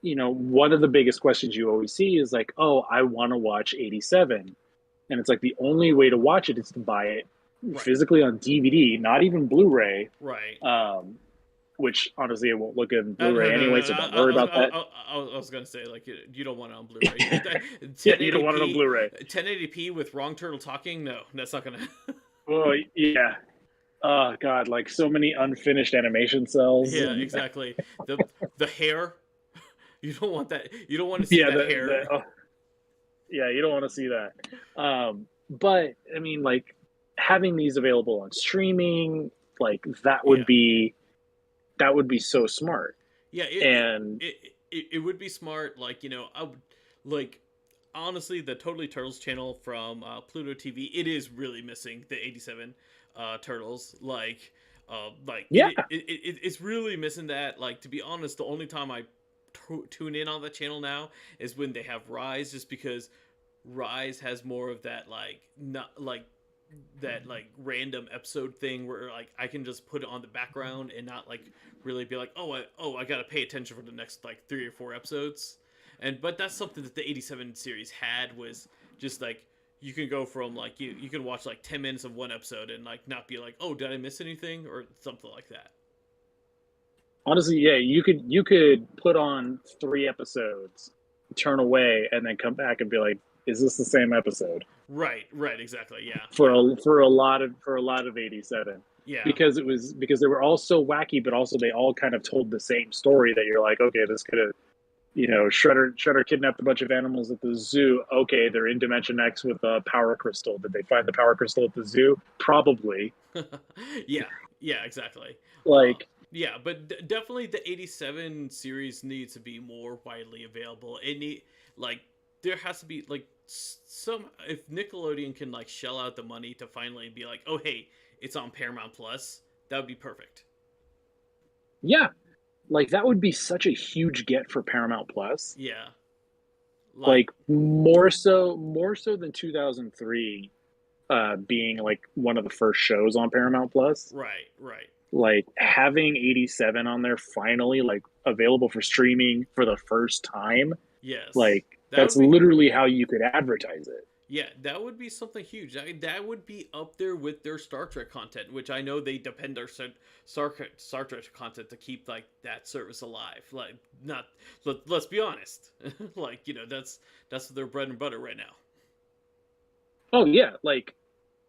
one of the biggest questions you always see is like, "Oh, I want to watch 87." And it's like the only way to watch it is to buy it right, physically on DVD, not even Blu-ray. right. Um, which honestly it won't look good in No, Blu-ray no, anyway, no. so don't worry about that. I was gonna say like you don't want it on Blu-ray. Yeah, you don't want it on 1080p, Blu-ray. 1080p with wrong turtle talking. No, that's not gonna. Oh yeah. Oh god, like so many unfinished animation cells. Yeah, And exactly. The hair. You don't want that. You don't want to see yeah, that hair. yeah, you don't want to see that. But I mean, like having these available on streaming, like Yeah. that would be so smart. Yeah, And it would be smart. Like I would like honestly the Totally Turtles channel from Pluto TV. It is really missing the '87 Turtles. yeah, It's really missing that. Like to be honest, the only time I tune in on the channel now is when they have Rise, just because Rise has more of that like not like that like random episode thing where like I can just put it on the background and not like really be like I gotta pay attention for the next like 3 or 4 episodes. But that's something that the '87 series had, was just like you can go from like you can watch like 10 minutes of one episode and like not be like, oh, did I miss anything or something like that. honestly, yeah, you could put on 3 episodes, turn away, and then come back and be like, "Is this the same episode?" Right, exactly. Yeah, For yeah, a lot of 87, yeah. because they were all so wacky, but also they all kind of told the same story that you're like, okay, this could have. Shredder kidnapped a bunch of animals at the zoo. Okay, they're in Dimension X with a power crystal. Did they find the power crystal at the zoo? Probably. Yeah, yeah, exactly. Uh, Like, yeah, but definitely the '87 series needs to be more widely available. It need like there has to be like some if Nickelodeon can like shell out the money to finally be like, oh hey, it's on Paramount Plus. That would be perfect. yeah, like that would be such a huge get for Paramount Plus. Yeah, like Like more so than 2003 being like one of the first shows on Paramount Plus. right. Like having 87 on there finally like available for streaming for the first time, Yes, like that that's would be literally how you could advertise it. Yeah, that would be something huge. That would be up there with their Star Trek content, which I know they depend their Star Trek content to keep like that service alive. Like, not let's be honest, like that's their bread and butter right now. Oh yeah, like,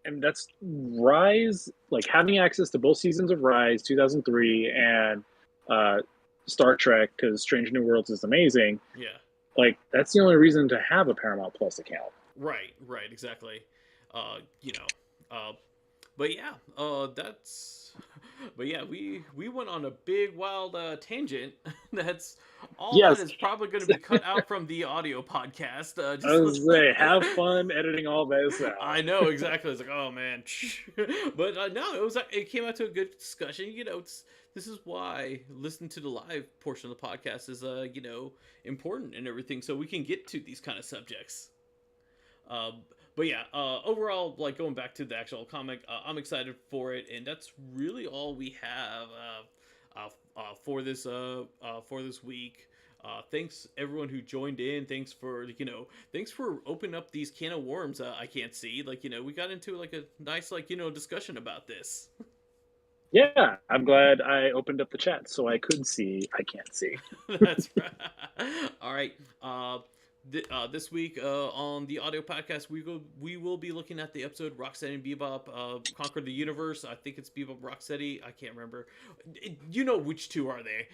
and that's Rise. Like having access to both seasons of Rise, 2003, and uh, Star Trek, because Strange New Worlds is amazing. Yeah. Like that's the only reason to have a Paramount Plus account. Right. Right. Exactly. You know. But yeah. That's. But yeah, we went on a big wild tangent. That's all that Yes, is probably going to be cut out from the audio podcast. I Just was say, have fun editing all this out. I know exactly. It's like, oh man, but no, it came out to a good discussion. This is why listening to the live portion of the podcast is important and everything, so we can get to these kind of subjects. But yeah, overall, like going back to the actual comic, I'm excited for it, and that's really all we have for this week. Thanks everyone who joined in. Thanks for opening up these can of worms. I can't see. We got into like a nice discussion about this. Yeah, I'm glad I opened up the chat so I could see. I can't see. That's right. All right. This week on the audio podcast, we will be looking at the episode Rocksteady and Bebop Conquer the Universe. I think it's Bebop Rocksteady. I can't remember. You know which two are they?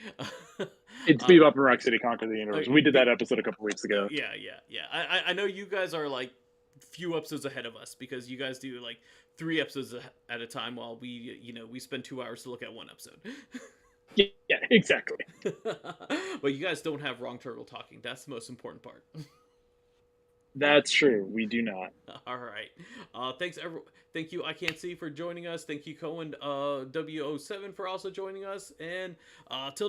It's Bebop and Rocksteady Conquer the Universe. We did that episode a couple weeks ago. Yeah. I know you guys are like few episodes ahead of us because you guys do like 3 episodes at a time while we spend 2 hours to look at one episode. Yeah, exactly. But you guys don't have wrong turtle talking. That's the most important part. That's true. We do not. All right. Thank you. I can't see for joining us. Thank you, Cohen W07 for also joining us. And till